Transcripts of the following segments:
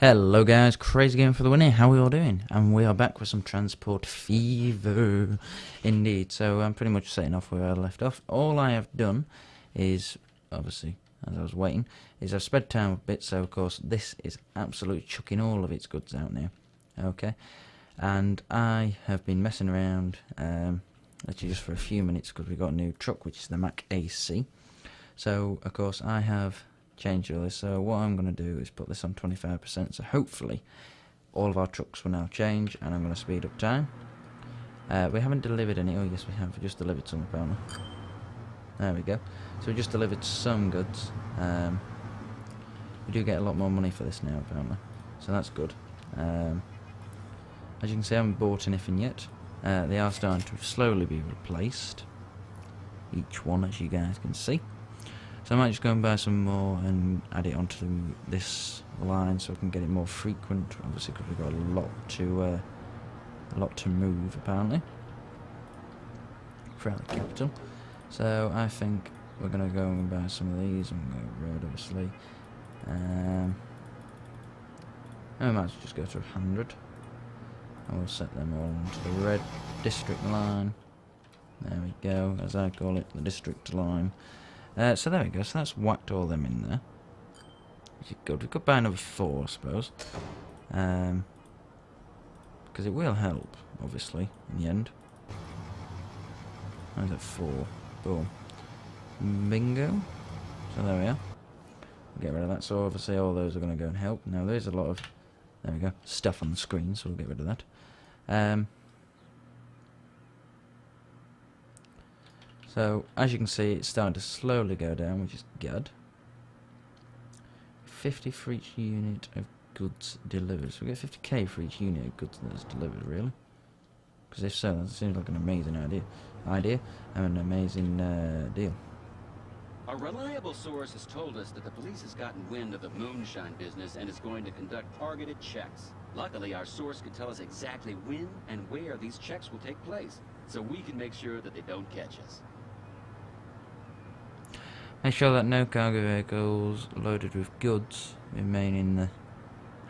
Hello guys, Crazy Game for the win here. How are we all doing? And we are back with some Transport Fever. Indeed, so I'm pretty much setting off where I left off. All I have done is, obviously, as I was waiting, is I've sped time a bit, so of course this is absolutely chucking all of its goods out now. Okay, and I have been messing around, actually just for a few minutes because we got a new truck, which is the Mac AC. So, of course, I have change all this, so what I'm going to do is put this on 25%, so hopefully all of our trucks will now change, and I'm going to speed up time. We haven't delivered any. Oh yes, we have. We just delivered some apparently. There we go. So we just delivered some goods. We do get a lot more money for this now apparently, so that's good. As you can see, I haven't bought anything yet. They are starting to slowly be replaced, each one, as you guys can see. So I might just go and buy some more and add it onto this line so I can get it more frequent. Obviously, because we've got a lot to move apparently throughout the capital. So I think we're gonna go and buy some of these. I'm going to go road, obviously. And we might just go to 100, and we'll set them all onto the red district line. There we go, as I call it, the district line. So there we go, so that's whacked all them in there. Which is good. We could buy another 4, I suppose. Because it will help, obviously, in the end. How's that 4? Boom. Bingo. So there we are. We'll get rid of that. So obviously all those are going to go and help. Now there's a lot of, there we go, stuff on the screen, so we'll get rid of that. So, as you can see, it's starting to slowly go down, which is good. 50 for each unit of goods delivered. So we get 50k for each unit of goods that's delivered, really? Because if so, that seems like an amazing idea and an amazing deal. A reliable source has told us that the police has gotten wind of the moonshine business and is going to conduct targeted checks. Luckily, our source can tell us exactly when and where these checks will take place, so we can make sure that they don't catch us. Make sure that no cargo vehicles loaded with goods remain in the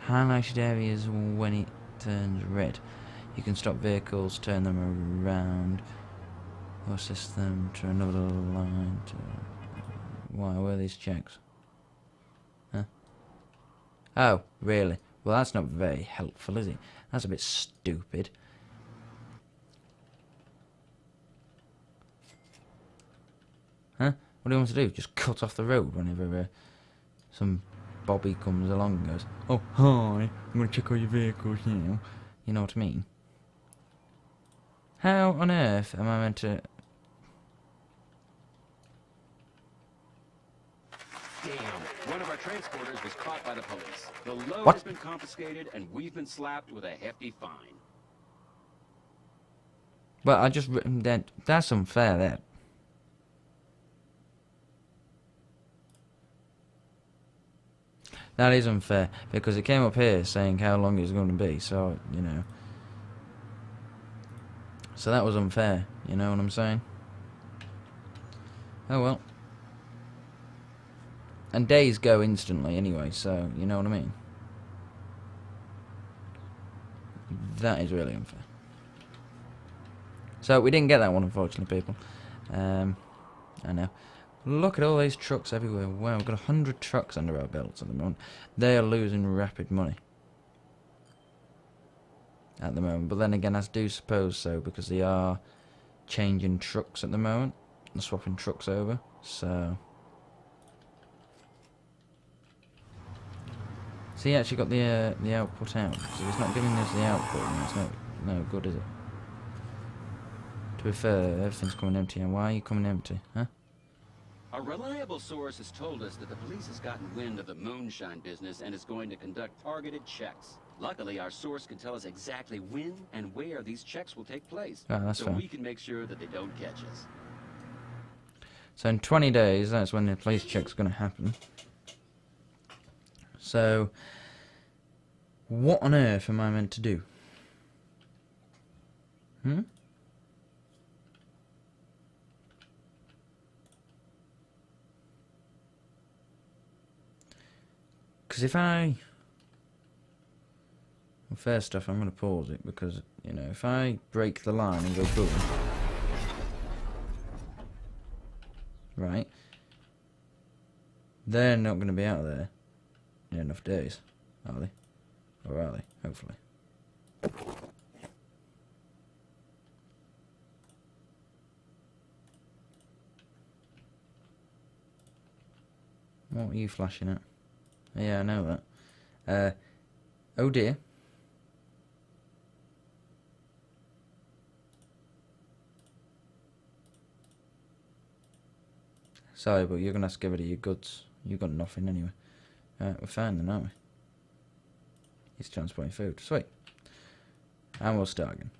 highlighted areas when it turns red. You can stop vehicles, turn them around, or assist them to another line. Why were these checks? Huh? Oh, really? Well, that's not very helpful, is it? That's a bit stupid. Huh? What do you want to do? Just cut off the road whenever some Bobby comes along and goes, "Oh, hi, I'm going to check all your vehicles now." You know what I mean? How on earth am I meant to... Damn, one of our transporters was caught by the police. The load What? has been confiscated and we've been slapped with a hefty fine. But I just... That's unfair, that. That is unfair, because it came up here saying how long it's going to be, so, you know. So that was unfair, you know what I'm saying? Oh well. And days go instantly anyway, so, you know what I mean? That is really unfair. So, we didn't get that one, unfortunately, people. I know. Look at all these trucks everywhere. Wow, we've got 100 trucks under our belts at the moment. They are losing rapid money at the moment. But then again, I do suppose so, because they are changing trucks at the moment. They're swapping trucks over. So he actually got the output out. So it's not giving us the output, and it's no good, is it? To be fair, everything's coming empty. And why are you coming empty? Huh? A reliable source has told us that the police has gotten wind of the moonshine business and is going to conduct targeted checks. Luckily, our source can tell us exactly when and where these checks will take place, That's so fine. we can make sure that they don't catch us. So in 20 days, that's when the police check's going to happen. So, what on earth am I meant to do? Because if I first off, I'm going to pause it because, you know, if I break the line and go boom, right, they're not going to be out there in enough days, are they? Or are they? Hopefully. What are you flashing at? Yeah, I know that. Oh dear. Sorry, but you're going to have to get rid of your goods. You've got nothing anyway. We're fine then, aren't we? He's transporting food. Sweet. And we'll start again.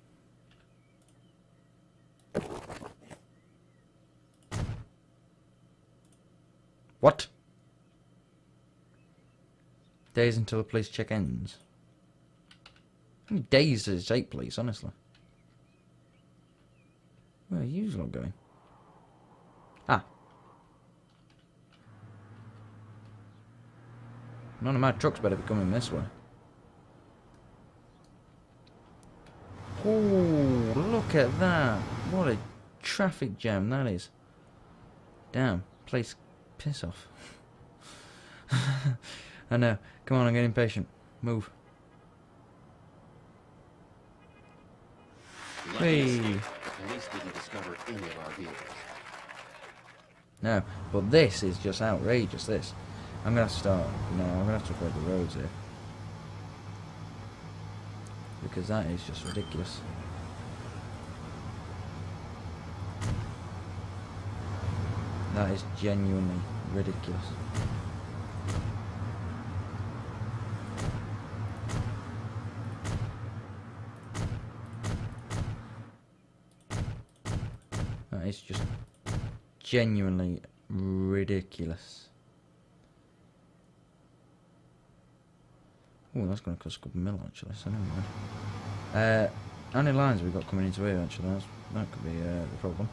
What? Days until the police check ends. How many days does it take, please, honestly? Where are you lot going? Ah. None of my trucks better be coming this way. Oh, look at that. What a traffic jam that is. Damn, place piss off. I know. Come on, I'm getting impatient. Move. Hey. The police didn't discover any of our vehicles. No, but this is just outrageous, this. I'm going to start... No, I'm going to have to avoid the roads here. Because that is just ridiculous. That is genuinely ridiculous. That is just genuinely ridiculous. Oh, that's going to cost a couple mil actually, so never mind. How many lines have we got coming into here actually? That could be the problem.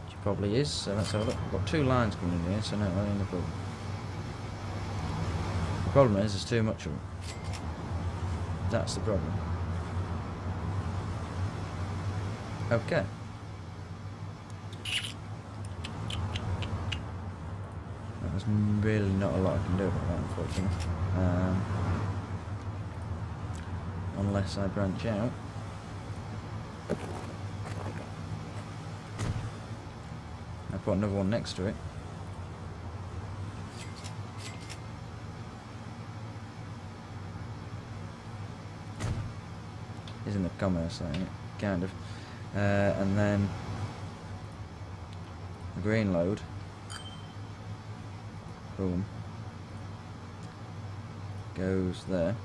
Which probably is, so let's have a look. We've got 2 lines coming in here, so no, that ain't the problem. The problem is there's too much of them. That's the problem. Okay. There's really not a lot I can do about that, unfortunately. Unless I branch out. I put another one next to it. Isn't the commerce thing, kind of. And then a green load. Boom. Goes there.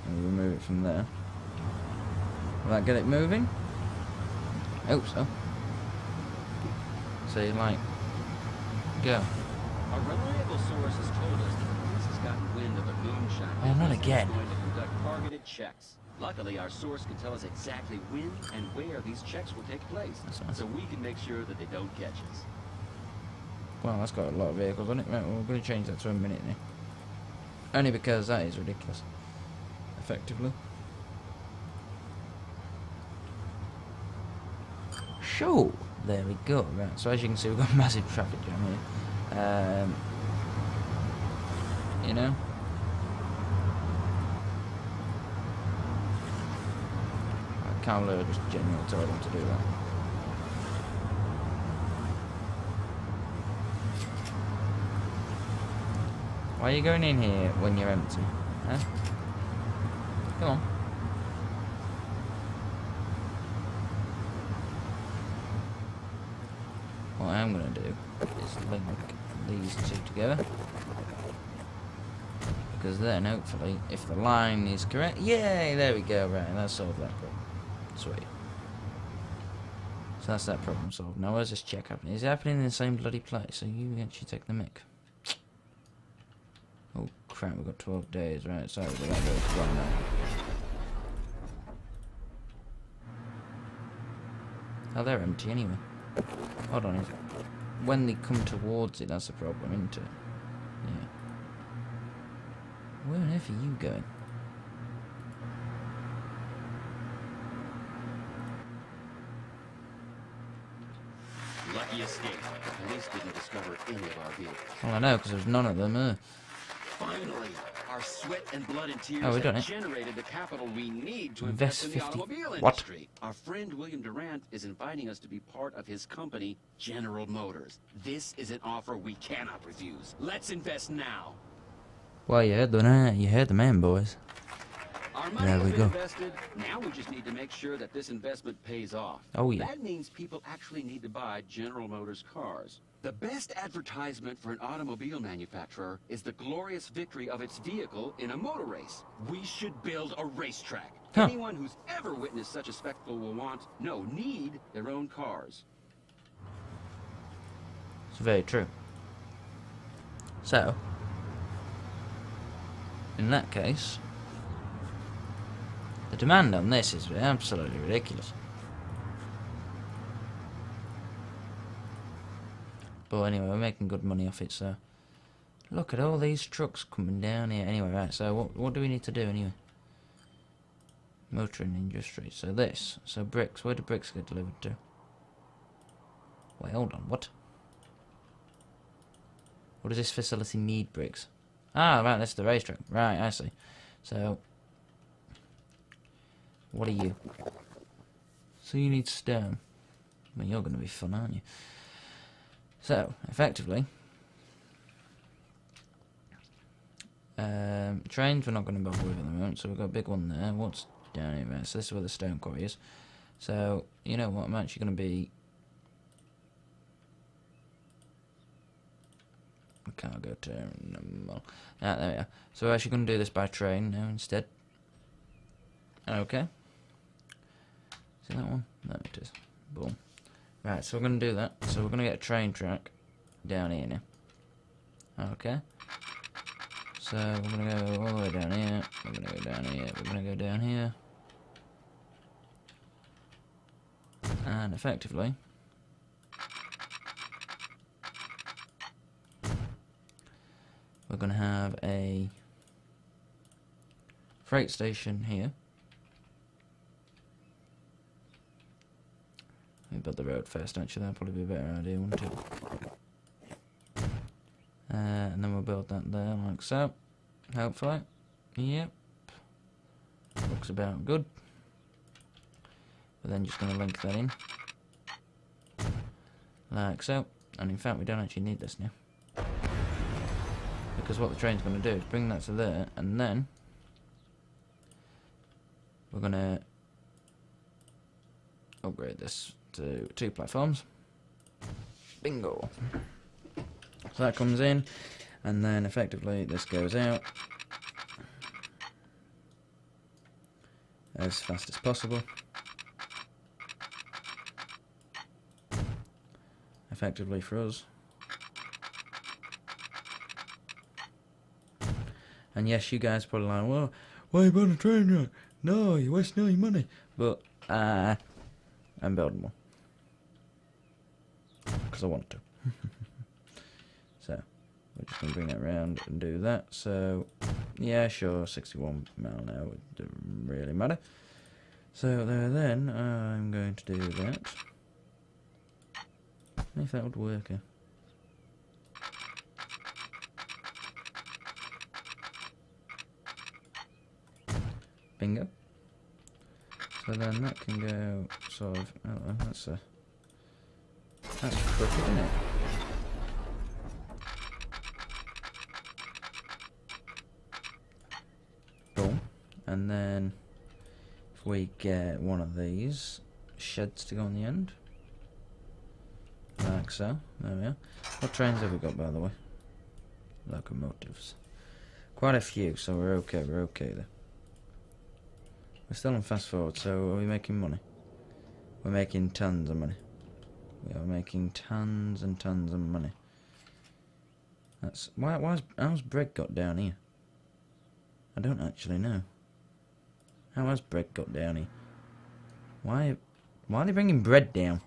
And we remove it from there. Will that get it moving? I hope so. So you like... Go. A reliable source has told us that the police has gotten wind of a moonshine Oh, not business again. and is going to conduct targeted checks. Luckily, our source can tell us exactly when and where these checks will take place, That's nice. so we can make sure that they don't catch us. Well, that's got a lot of vehicles on it. Right, well, we're going to change that to a minute now. Only because that is ridiculous. Effectively. Sure. There we go. Right, so as you can see, we've got a massive traffic jam here. You know? Cowler just genuinely told him to do that. Why are you going in here when you're empty? Huh? Come on. What I'm going to do is link these two together. Because then, hopefully, if the line is correct... Yay! There we go, right, that solved that problem. Sweet. So that's that problem solved. Now where's this check happening? Is it happening in the same bloody place? So you actually take the mic. Oh crap, we've got 12 days, right, so we've got that road wrong now. Oh, they're empty anyway. Hold on, when they come towards it, that's the problem, isn't it? Yeah. Where on earth are you going? Lucky escape. The police didn't discover any of our vehicles. Well, I know, because there's none of them. Finally, our sweat and blood and tears Oh, we done have it. generated the capital we need to Invest invest in the 50 automobile what? industry. Our friend William Durant is inviting us to be part of his company, General Motors. This is an offer we cannot refuse. Let's invest now. Well, you heard the man, boys. Our money There has we been go. invested. Now we just need to make sure that this investment pays off. Oh, yeah. That means people actually need to buy General Motors cars. The best advertisement for an automobile manufacturer is the glorious victory of its vehicle in a motor race. We should build a racetrack. Huh. Anyone who's ever witnessed such a spectacle will need their own cars. It's very true. So, in that case, the demand on this is absolutely ridiculous. But anyway, we're making good money off it, so... Look at all these trucks coming down here. Anyway, right, so what do we need to do anyway? Motoring industry, so this. So bricks, where do bricks get delivered to? Wait, hold on, what? What does this facility need bricks? Ah, right, that's the racetrack. Right, I see. So, what are you? So you need stone. Well, you're going to be fun, aren't you? So, effectively, trains we're not going to bother with at the moment, so we've got a big one there. What's down here? Right, so this is where the stone quarry is. So, you know what, I'm actually going to be... Cargo terminal. Ah, there we are. So we're actually going to do this by train now instead. Okay. See that one? There it is. Boom. Right, so we're going to do that. So we're going to get a train track down here now. Okay. So we're going to go all the way down here. We're going to go down here. We're going to go down here. And effectively, we're going to have a freight station here. Let me build the road first, actually. That'll probably be a better idea, wouldn't it? And then we'll build that there, like so. Hopefully. Yep. Looks about good. We're then just going to link that in. Like so. And in fact, we don't actually need this now. Because what the train's going to do is bring that to there, and then we're going to upgrade this to 2 platforms. Bingo! So that comes in, and then effectively this goes out as fast as possible. Effectively for us. And yes, you guys are probably like, well, why are you building a train track? No, you're wasting all your money. But, I'm building one. Because I want to. So, we're just going to bring that around and do that. So, yeah, sure, 61 mile an hour, it doesn't really matter. So, there then, I'm going to do that. If that would work. Bingo. So then that can go sort of. Oh, that's crooked, isn't it? Boom. And then if we get one of these sheds to go on the end, like so. There we are. What trains have we got, by the way? Locomotives. Quite a few, so we're okay. We're okay there. We're still on fast forward, so are we making money? We're making tons of money. We are making tons and tons of money. That's how's bread got down here? I don't actually know. How has bread got down here? Why are they bringing bread down?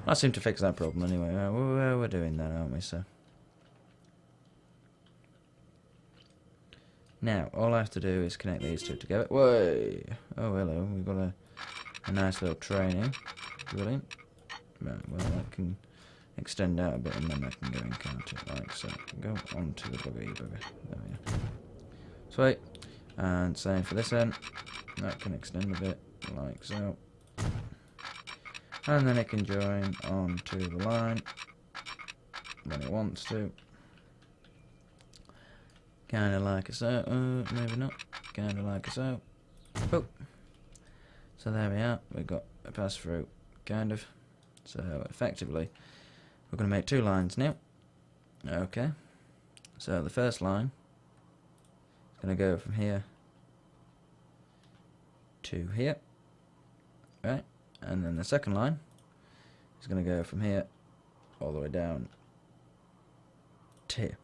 I seem to fix that problem anyway. We're doing that, aren't we, so. Now, all I have to do is connect these two together. Whoa! Oh, hello. We've got a nice little train here. Brilliant. Right, well, that can extend out a bit and then I can go and count it like so. Go onto the bugger. There we are. Sweet. And same for this end. That can extend a bit like so. And then it can join onto the line when it wants to. Kind of like so. Maybe not. Kind of like so. Oh. So there we are. We've got a pass through. Kind of. So effectively, we're going to make two lines now. Okay. So the first line is going to go from here to here. Right. And then the second line is going to go from here all the way down to here.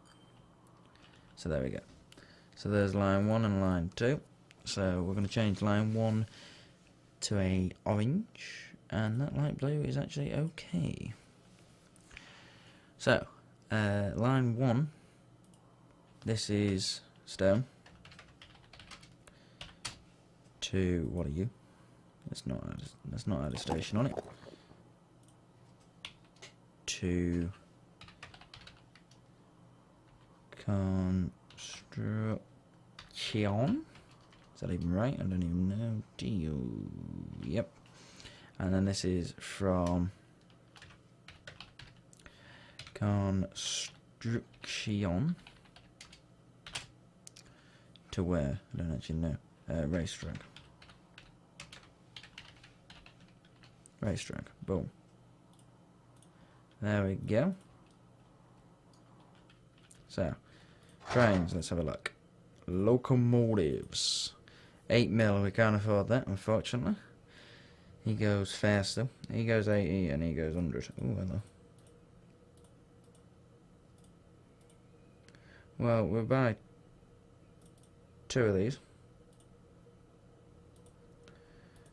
So there we go. So there's line 1 and line 2. So we're going to change line 1 to a orange, and that light blue is actually okay. So line 1, this is stone. To what are you? Let's not add a station on it. To construction. Is that even right? I don't even know. Yep. And then this is from construction to where? I don't actually know. Racetrack. Racetrack. Boom. There we go. So, trains, let's have a look. Locomotives. 8 mil, we can't afford that, unfortunately. He goes faster. He goes 80 and he goes 100. Oh, hello. Well, we'll buy 2 of these.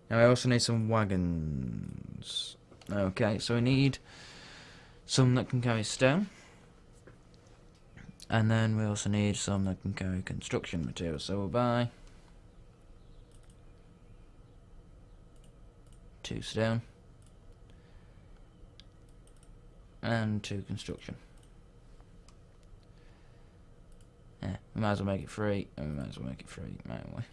Now I also need some wagons. Okay, so we need some that can carry stone. And then we also need some that can carry construction materials. So we'll buy 2 stone and 2 construction. Yeah, we might as well make it free, and we might as well make it free, mightn't we?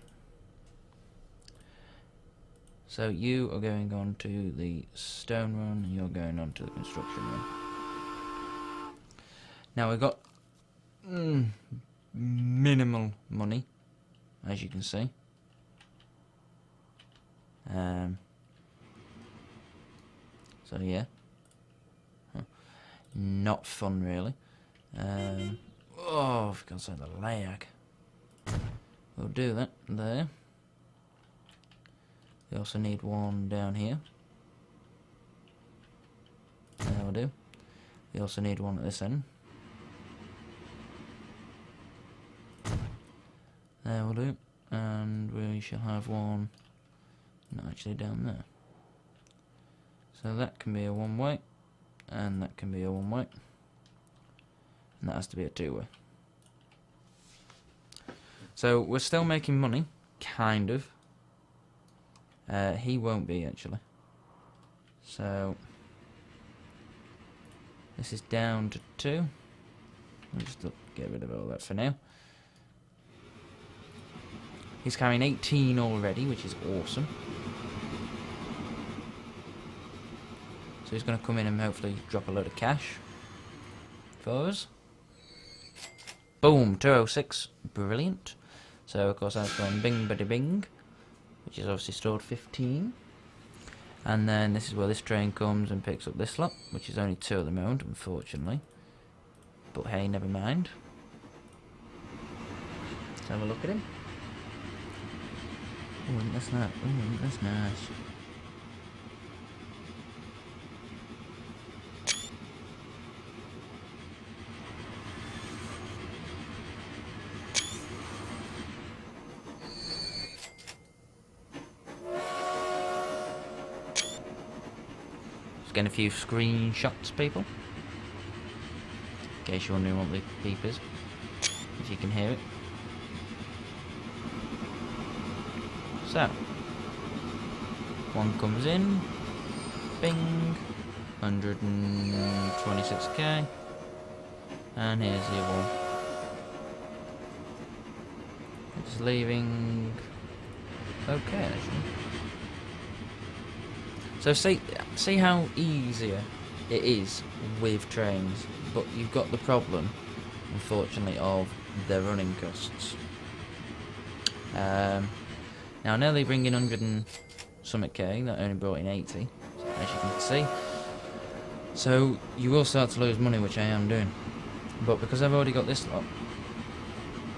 So you are going on to the stone run, and you're going on to the construction run. Now we've got minimal money, as you can see. So yeah, not fun really. Oh, for God's sake, the lag. We'll do that there. We also need one down here. There we'll do. We also need one at this end. There we'll do. And we shall have one actually down there. So that can be a one-way, and that can be a one-way, and that has to be a two-way. So we're still making money, kind of. He won't be, actually. So this is down to 2. I'll just get rid of all that for now. He's carrying 18 already, which is awesome. So he's going to come in and hopefully drop a load of cash for us. Boom, 206. Brilliant. So, of course, that's gone bing, buddy, bing. Which is obviously stored 15. And then this is where this train comes and picks up this lot, which is only 2 at the moment, unfortunately. But hey, never mind. Let's have a look at him. Oh, that's not. Oh, that's nice. getting a few screenshots, people. In case you're wondering what the beep is. If you can hear it. So, one comes in. Bing. 126k. And here's the other one. It's leaving. Okay, actually. So see how easier it is with trains, but you've got the problem, unfortunately, of their running costs. Now I know they bring in 100 and something K, that only brought in 80, as you can see. So you will start to lose money, which I am doing. But because I've already got this lot,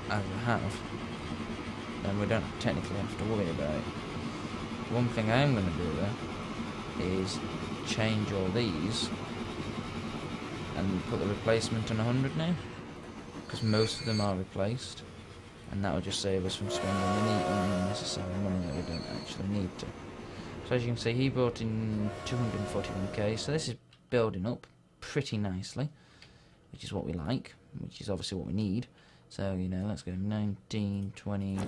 as I have, then we don't technically have to worry about it. One thing I am going to do though is change all these and put the replacement on 100 now, because most of them are replaced, and that will just save us from spending any unnecessary money that we don't actually need to. So as you can see, he brought in 241k, so this is building up pretty nicely, which is what we like, which is obviously what we need. So, you know, let's go 19, 20,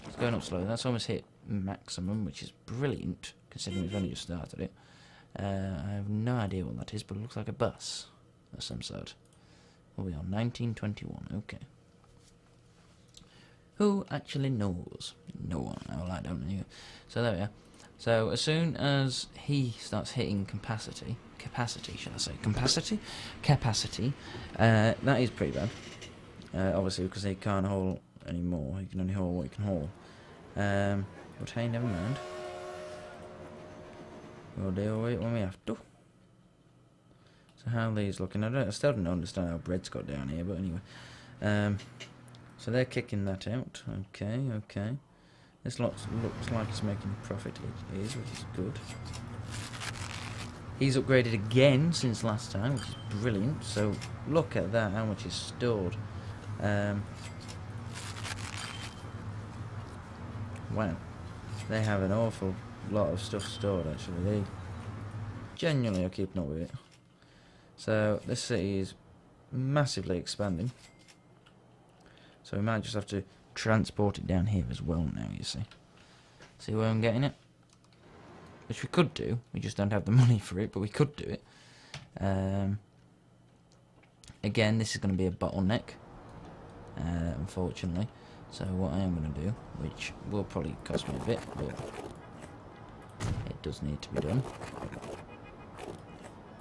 it's going up slowly. That's almost hit maximum, which is brilliant, considering we've only just started it. I have no idea what that is, but it looks like a bus of some sort. What are we on? 1921, okay. Who actually knows? No one. Well, I don't know. So there we are. So as soon as he starts hitting capacity, should I say, capacity, that is pretty bad. Obviously, because he can't haul anymore. He can only haul what he can haul. But hey, never mind. We'll deal with it when we have to. So how are these looking? I still don't understand how bread's got down here, but anyway. So they're kicking that out. Okay, okay. This lot looks like it's making profit. It is, which is good. He's upgraded again since last time, which is brilliant. So look at that, how much is stored. Wow, they have an awful lot of stuff stored actually. They genuinely are keeping up with it. So this city is massively expanding. So we might just have to transport it down here as well now, you see. See where I'm getting it? Which we could do, we just don't have the money for it, but we could do it. Again, this is going to be a bottleneck, unfortunately. So what I am going to do, which will probably cost me a bit, but it does need to be done.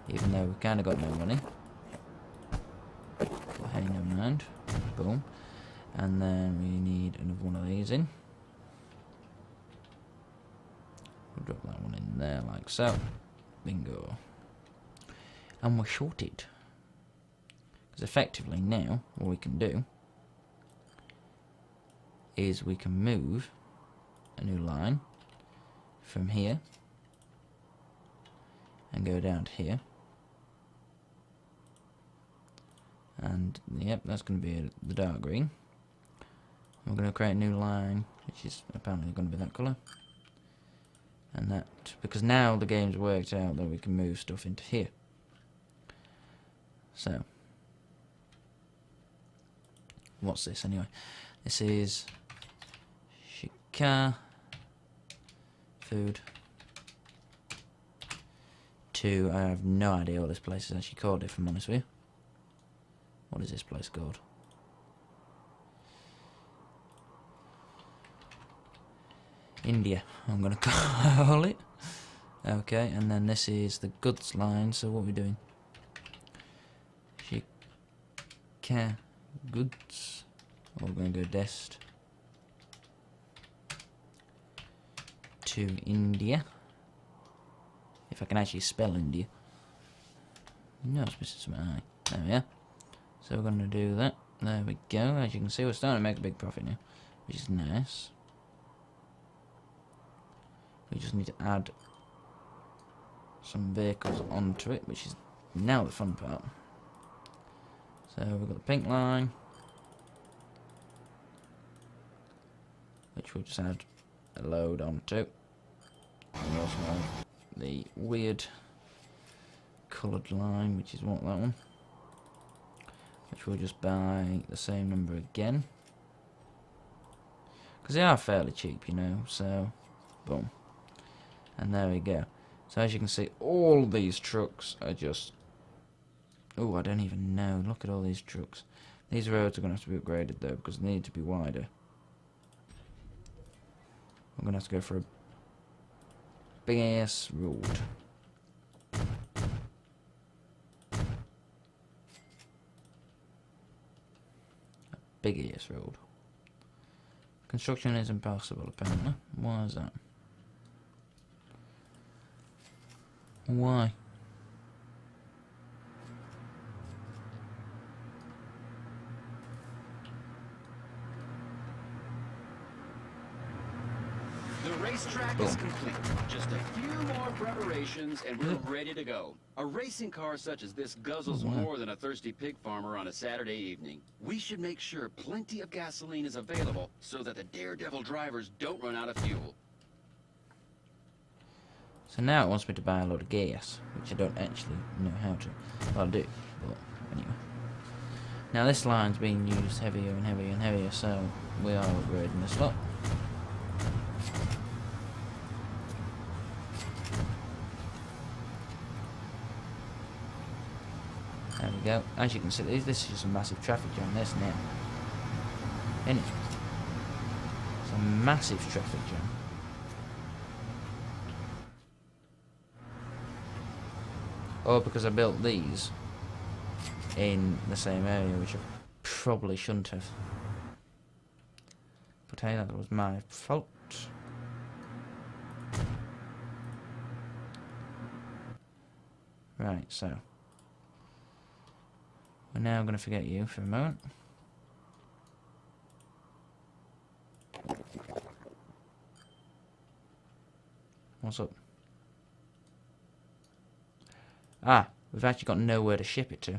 Even though we've kind of got no money. But hey, never mind. Boom. And then we need another one of these in. We'll drop that one in there like so. Bingo. And we're shorted. Because effectively now, what we can do is we can move a new line from here and go down to here. And yep, that's going to be the dark green. We're going to create a new line, which is apparently going to be that colour. And that, because now the game's worked out that we can move stuff into here. So, what's this anyway? This is Shika food. I have no idea what this place is actually called, if I'm honest with you. What is this place called? India, I'm going to call it. Okay, and then this is the goods line, so what are we doing? Shika goods. We're going to go dest to India. If I can actually spell India. No, it's missing some I. There we are. So we're going to do that. There we go. As you can see, we're starting to make a big profit now, which is nice. We just need to add some vehicles onto it, which is now the fun part. So we've got the pink line, which we'll just add a load onto. And we also have the weird coloured line, which is what, that one. Which we'll just buy the same number again. Because they are fairly cheap, you know, so boom. And there we go. So as you can see, all these trucks are just... Oh, I don't even know. Look at all these trucks. These roads are going to have to be upgraded though, because they need to be wider. I'm going to have to go for a big ass road. A big ass road. Construction is impossible apparently. Why is that? Why? The racetrack is complete. Just a few more preparations and we're ready to go. A racing car such as this guzzles more than a thirsty pig farmer on a Saturday evening. We should make sure plenty of gasoline is available so that the daredevil drivers don't run out of fuel. So now it wants me to buy a load of gas, which I don't actually know how to. Well, I do, but anyway. Now this line's being used heavier and heavier and heavier, so we are upgrading this lot. There we go. As you can see, this is just a massive traffic jam, this now. Isn't it? It's a massive traffic jam. Or because I built these in the same area, which I probably shouldn't have. But hey, that was my fault. Right, so we're now going to forget you for a moment. What's up? Ah, we've actually got nowhere to ship it to.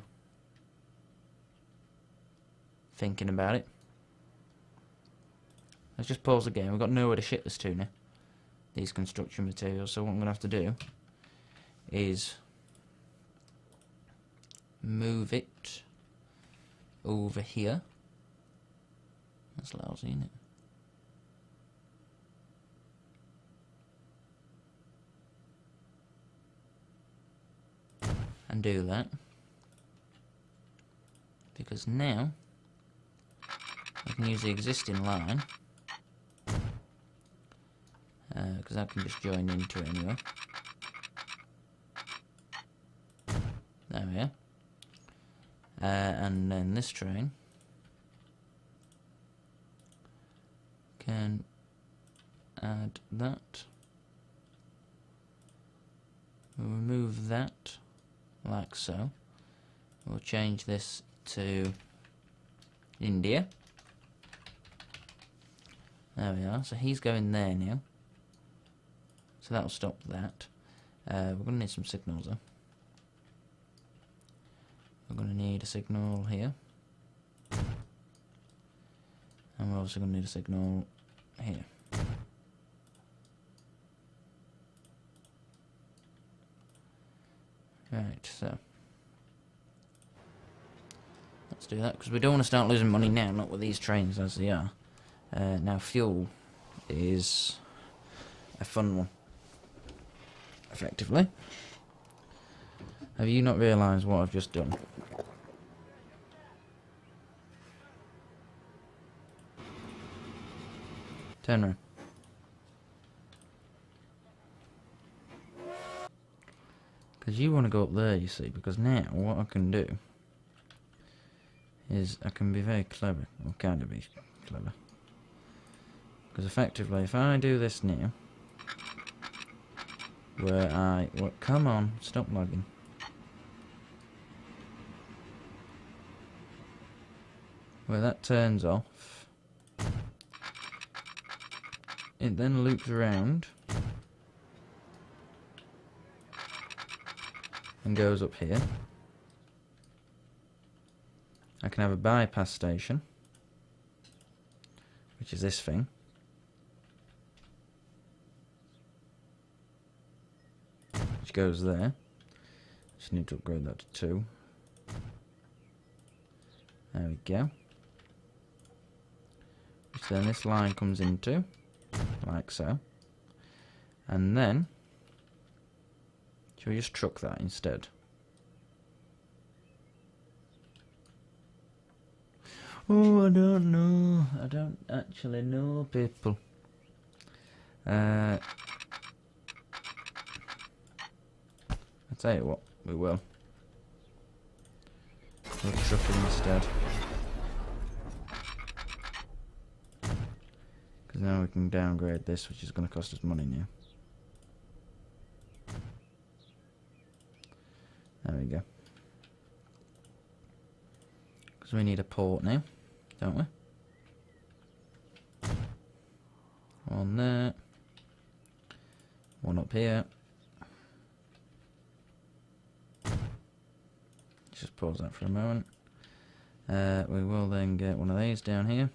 Thinking about it. Let's just pause the game. We've got nowhere to ship this to now. These construction materials. So what I'm going to have to do is move it over here. That's lousy, isn't it? And do that, because now I can use the existing line, because I can just join into it anyway. There we are. And then this train can add that. We'll remove that. Like so. We'll change this to India. There we are. So he's going there now. So that'll stop that. We're going to need some signals though. We're going to need a signal here. And we're also going to need a signal here. Right, so let's do that, because we don't want to start losing money now, not with these trains as they are. Now fuel is a fun one, effectively. Have you not realised what I've just done? Turn around. Because you want to go up there, you see, because now what I can do is I can be very clever, or kind of be clever. Because effectively, if I do this now, where well, come on, stop lagging. Where that turns off, it then loops around and goes up here. I can have a bypass station, which is this thing. Which goes there. Just need to upgrade that to 2. There we go. So then this line comes into, like so. And then, shall we just truck that instead? Oh, I don't know. I don't actually know, people. I'll tell you what, we will. We'll truck it instead. Because now we can downgrade this, which is going to cost us money now. There we go. Because we need a port now, don't we? One there. One up here. Just pause that for a moment. We will then get one of these down here.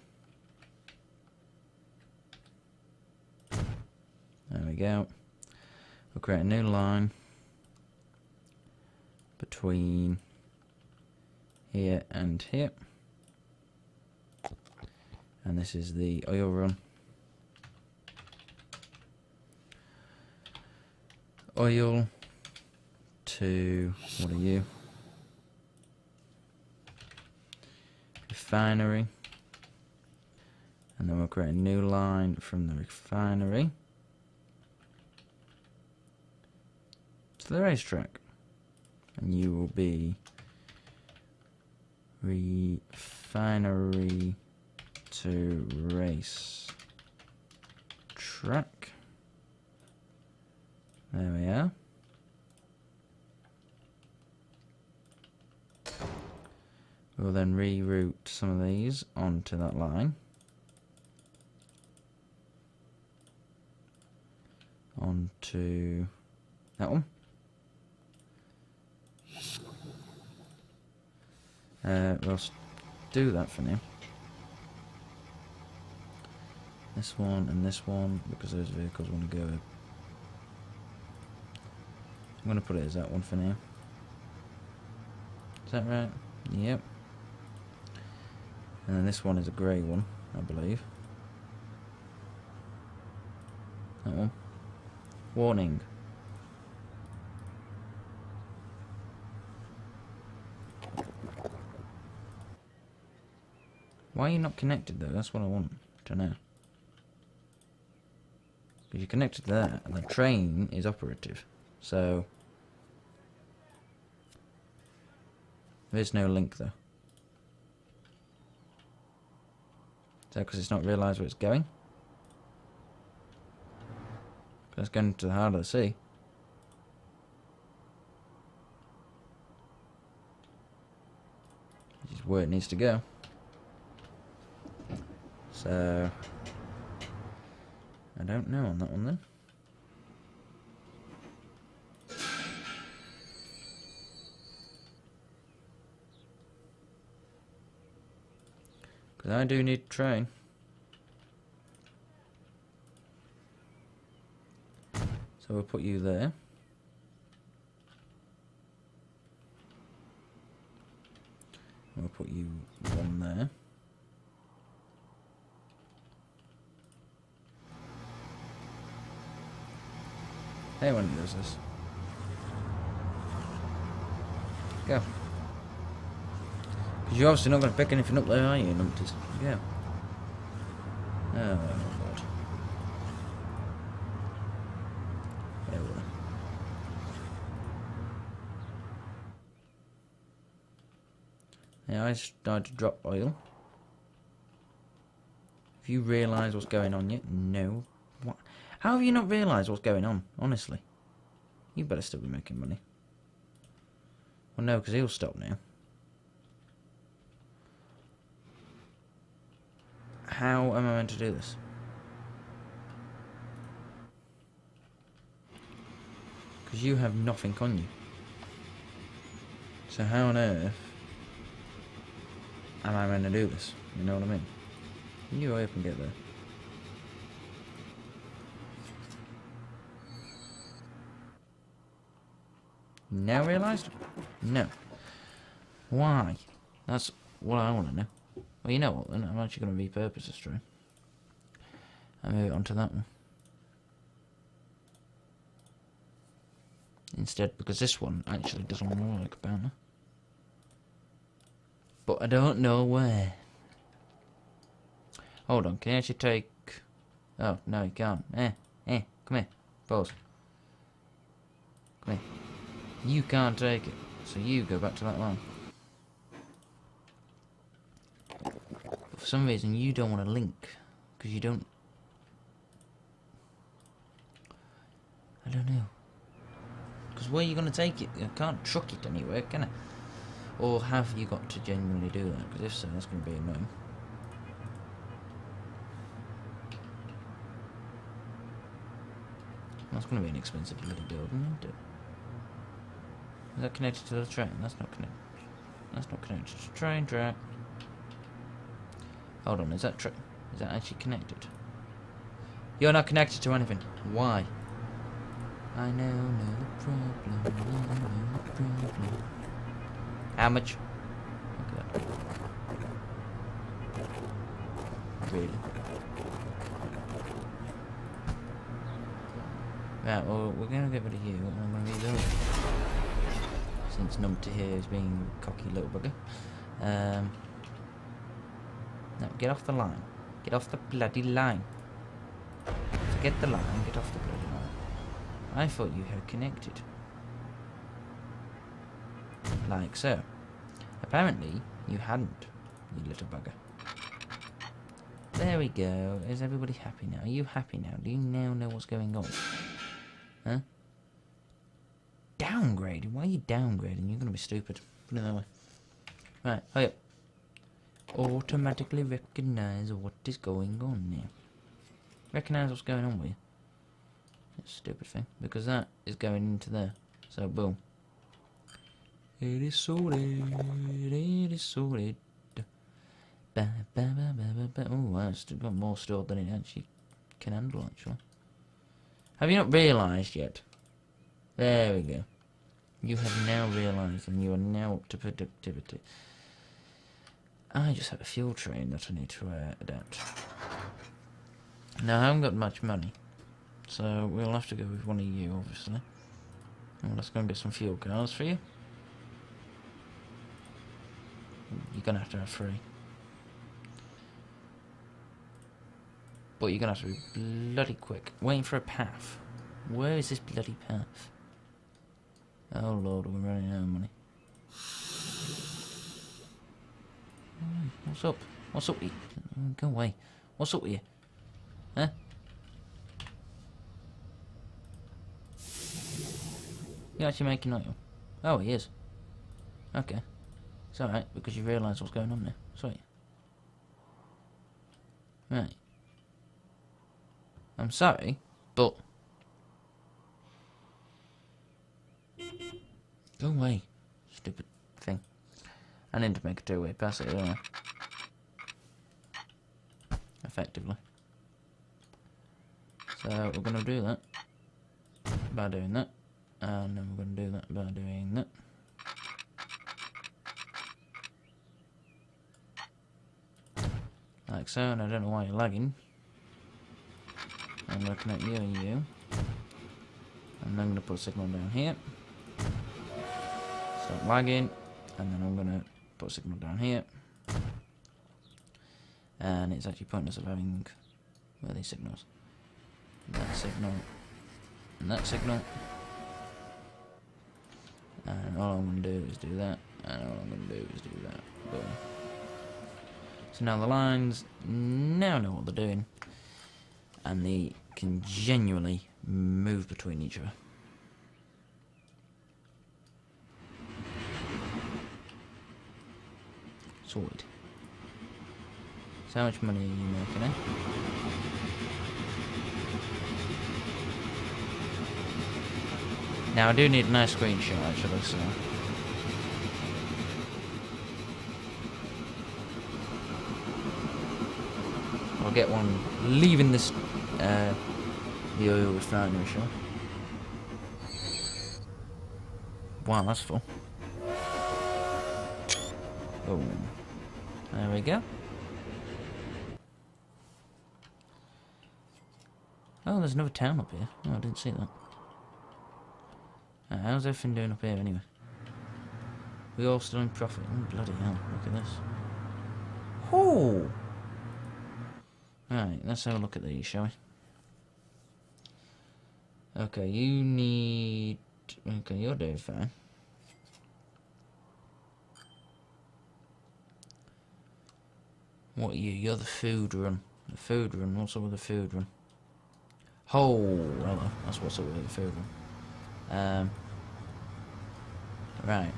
There we go. We'll create a new line between here and here. And this is the oil run. Oil to, what are you? Refinery. And then we'll create a new line from the refinery to the racetrack. And you will be refinery to race track. There we are. We'll then reroute some of these onto that line. Onto that one. We'll do that for now. This one and this one, because those vehicles want to go. I'm going to put it as that one for now. Is that right? Yep. And then this one is a grey one, I believe. That one. Warning. Why are you not connected though? That's what I want to know. If you're connected to that, and the train is operative. So there's no link though. Is that because it's not realised where it's going? Because it's going to the heart of the sea. Which is where it needs to go. So I don't know on that one then. Because I do need to train. So we'll put you there. We'll put you one there. Hey, when it does this. Go. Because you're obviously not going to pick anything up there, are you, numpties? Go. Oh, God. There we are. Yeah, I started to drop oil. Have you realised what's going on yet? No. What? How have you not realised what's going on, honestly? You better still be making money. Well, no, because he'll stop now. How am I meant to do this? Because you have nothing on you. So how on earth am I meant to do this? You know what I mean? You hurry up and get there. now realised? No. Why? That's what I want to know. Well, you know what then, I'm actually going to repurpose this train. And move it onto that one. Instead, because this one actually doesn't work, apparently. But I don't know where. Hold on, can you actually take... Oh, no, you can't. Come here. Pause. Come here. You can't take it, so you go back to that line. But for some reason, you don't want to link, because you don't... I don't know. Because where are you going to take it? You can't truck it anywhere, can I? Or have you got to genuinely do that? Because if so, that's going to be annoying. That's going to be an expensive little building, isn't it? Is that connected to the train? That's not connected. That's not connected to the train track. Hold on, is that actually connected? You're not connected to anything. Why? I know no problem. I know no problem. How much? Look at that. Really? Right, well, we're going to get rid of you, and I'm going to rebuild it. Since Numpty here is being a cocky little bugger. Now, get off the line. Get off the bloody line. Forget the line, get off the bloody line. I thought you had connected. Like so. Apparently, you hadn't, you little bugger. There we go. Is everybody happy now? Are you happy now? Do you now know what's going on? Huh? Downgrading? Why are you downgrading? You're going to be stupid. Put it that way. Right, hurry up. Automatically recognise what is going on now. Recognise what's going on with you. That's a stupid thing. Because that is going into there. So, boom. It is sorted. It is sorted. Ba, ba, ba, ba, ba, ba. Oh, wow, it's got more stored than it actually can handle, actually. Have you not realised yet? There we go. You have now realised, and you are now up to productivity. I just have a fuel train that I need to adapt. Now, I haven't got much money, so we'll have to go with one of you, obviously. Well, let's go and get some fuel cars for you. You're going to have 3. But you're going to have to be bloody quick. Waiting for a path. Where is this bloody path? Oh lord, we're running out of money. What's up? What's up with you? Go away. What's up with you? Huh? You're actually making oil? Oh, he is. Okay. It's alright, because you realise what's going on there. Sweet. Right. I'm sorry, but... Go away, stupid thing. I need to make a 2-way pass it, don't I? Effectively. So we're going to do that by doing that, and then we're going to do that by doing that. Like so, and I don't know why you're lagging. I'm going to connect you and you. And then I'm going to put a signal down here. Stop lagging. And then I'm going to put a signal down here. And it's actually pointless of having... Where are these signals? That signal. And that signal. And all I'm going to do is do that. And all I'm going to do is do that. Boom. So now the lines now know what they're doing. And they can genuinely move between each other. Sorted. So how much money are you making, eh? Now I do need a nice screenshot actually, so... I'll get one leaving this the oil refinery, sure. Wow, that's full. Boom. There we go. Oh, there's another town up here. Oh, I didn't see that. How's everything doing up here anyway? We all still in profit. Oh, bloody hell. Look at this. Oh! Right, let's have a look at these, shall we? Okay, you need... Okay, you're doing fine. What are you? You're the food run. The food run. What's up with the food run? Oh, hello. That's what's up with the food run. Right.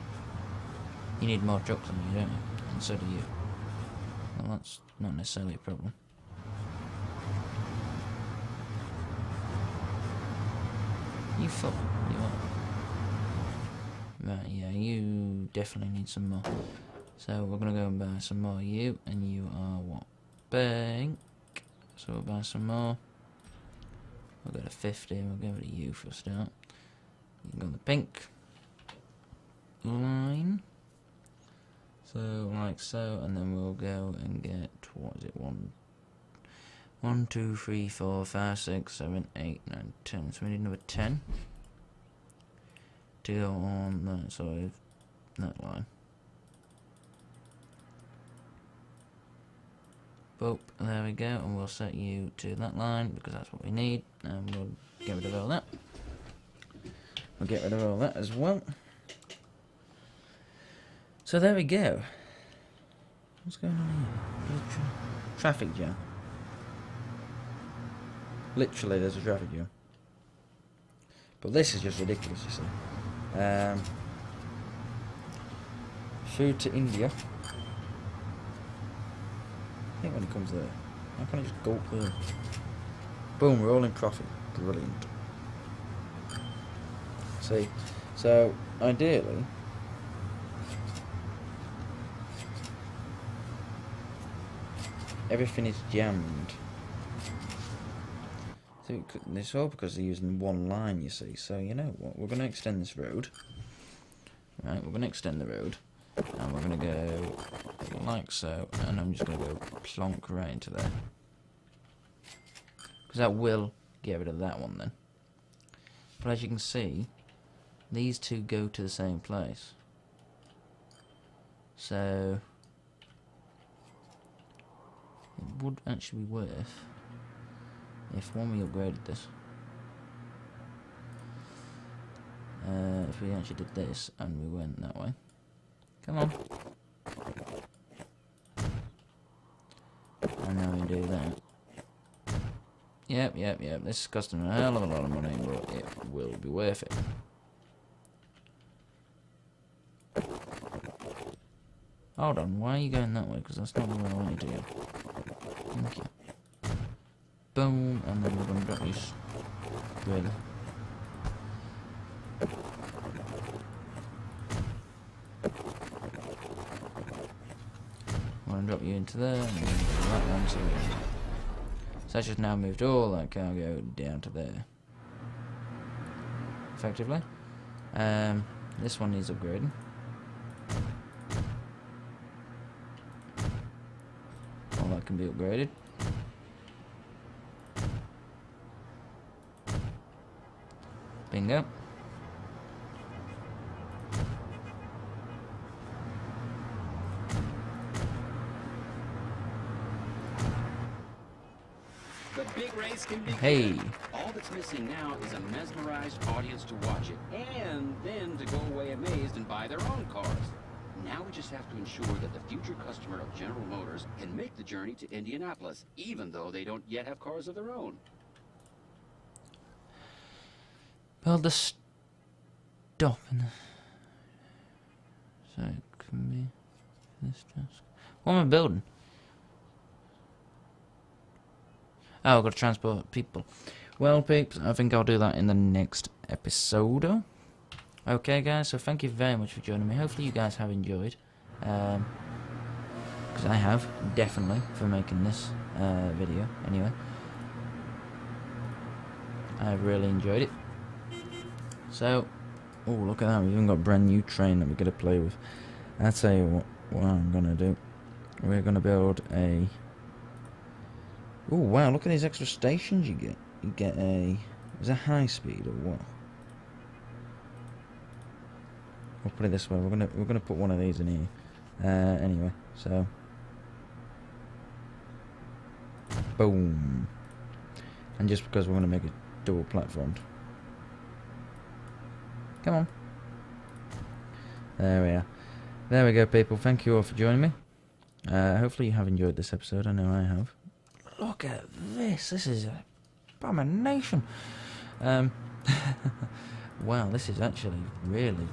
You need more trucks than me, don't you? And so do you. Well, that's not necessarily a problem. You full? You are. Right, yeah, you definitely need some more. So we're gonna go and buy some more. You, and you are what? Bank. So we'll buy some more. We'll go to 50, we'll go to you for a start. You can go on the pink line. So, like so, and then we'll go and get, what is it, 1, 2, 3, 4, 5, 6, 7, 8, 9, 10. So we need another 10 to go on that side, that line. Boop, there we go, and we'll set you to that line because that's what we need, and we'll get rid of all that. We'll get rid of all that as well. So there we go. What's going on here? There's a traffic jam. Literally, there's a traffic jam. But this is just ridiculous, you see. Food to India. I think when it comes there, how can I just go up there? Boom, we're all in profit. Brilliant. See, so ideally, everything is jammed. So it's all because they're using one line, you see. So you know what? We're going to extend this road. Right, we're going to extend the road. And we're going to go like so. And I'm just going to go plonk right into there. Because that will get rid of that one then. But as you can see, these two go to the same place. So it would actually be worth if when we upgraded this, if we actually did this and we went that way. Come on. And now we do that. Yep. This is costing a hell of a lot of money, but it will be worth it. Hold on, why are you going that way? Because that's not the way I want you to go. Thank you. Boom, and then we're going to drop these. Really. I'm going to drop you into there, and then that one, so that's just now moved all that cargo down to there. Effectively. This one needs upgrading. All that can be upgraded. Bingo. The big race can begin. Hey. All that's missing now is a mesmerized audience to watch it, and then to go away amazed and buy their own cars. Now we just have to ensure that the future customer of General Motors can make the journey to Indianapolis, even though they don't yet have cars of their own. Well, the stop in the... So it can be this task. What am I building? Oh, I've got to transport people. Well, peeps, I think I'll do that in the next episode. Okay, guys, so thank you very much for joining me. Hopefully you guys have enjoyed. Because I have, definitely, for making this video, anyway. I've really enjoyed it. So, Oh, look at that. We've even got a brand new train that we're going to play with. I'll tell you what I'm going to do. We're going to build a... Oh, wow. Look at these extra stations you get. You get a... Is that high speed or what? We'll put it this way. We're gonna put one of these in here. Anyway, so... Boom. And just because we're going to make it dual platformed. Come on. There we are. There we go, people. Thank you all for joining me. Hopefully you have enjoyed this episode. I know I have. Look at this. This is a abomination. Wow, this is actually really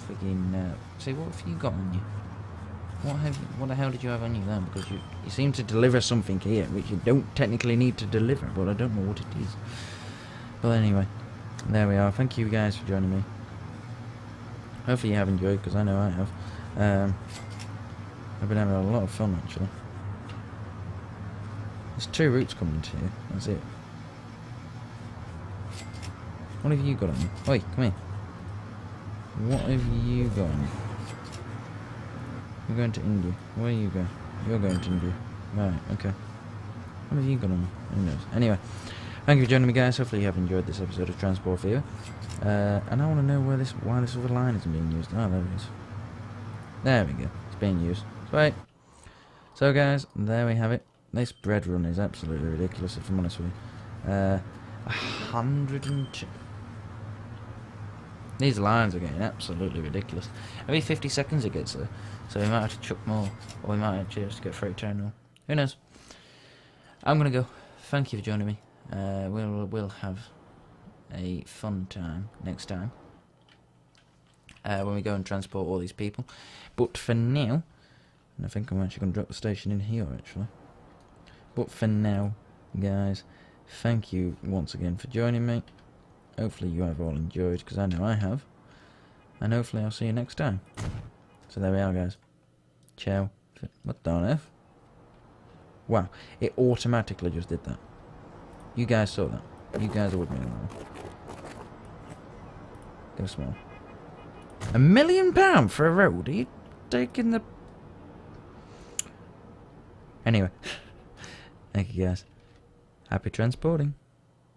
freaking... see, what have you got on you? What the hell did you have on you then? Because you seem to deliver something here, which you don't technically need to deliver, but I don't know what it is. But anyway, there we are. Thank you guys for joining me. Hopefully you have enjoyed, because I know I have. I've been having a lot of fun, actually. There's 2 routes coming into here. That's it. What have you got on you? Oi, come here. What have you got on you? You're going to India. Where are you going? You're going to India. Right, okay. What have you got on you? Who knows? Anyway, thank you for joining me, guys. Hopefully you have enjoyed this episode of Transport Fever. And I want to know why this other line isn't being used. Oh, there it is. There we go. It's being used. Sweet. So, guys, there we have it. This bread run is absolutely ridiculous, if I'm honest with you. 102. These lines are getting absolutely ridiculous. Every 50 seconds it gets there. So we might have to chuck more. Or we might actually have to get freight terminal. Who knows? I'm going to go. Thank you for joining me. We'll have a fun time next time. When we go and transport all these people. But for now... And I think I'm actually going to drop the station in here, actually. But for now, guys, thank you once again for joining me. Hopefully you have all enjoyed, because I know I have. And hopefully I'll see you next time. So there we are, guys. Ciao. What the F? Wow, it automatically just did that. You guys saw that. You guys are with me on that one. Go small. £1 million for a road? Are you taking the... Anyway. Thank you, guys. Happy transporting.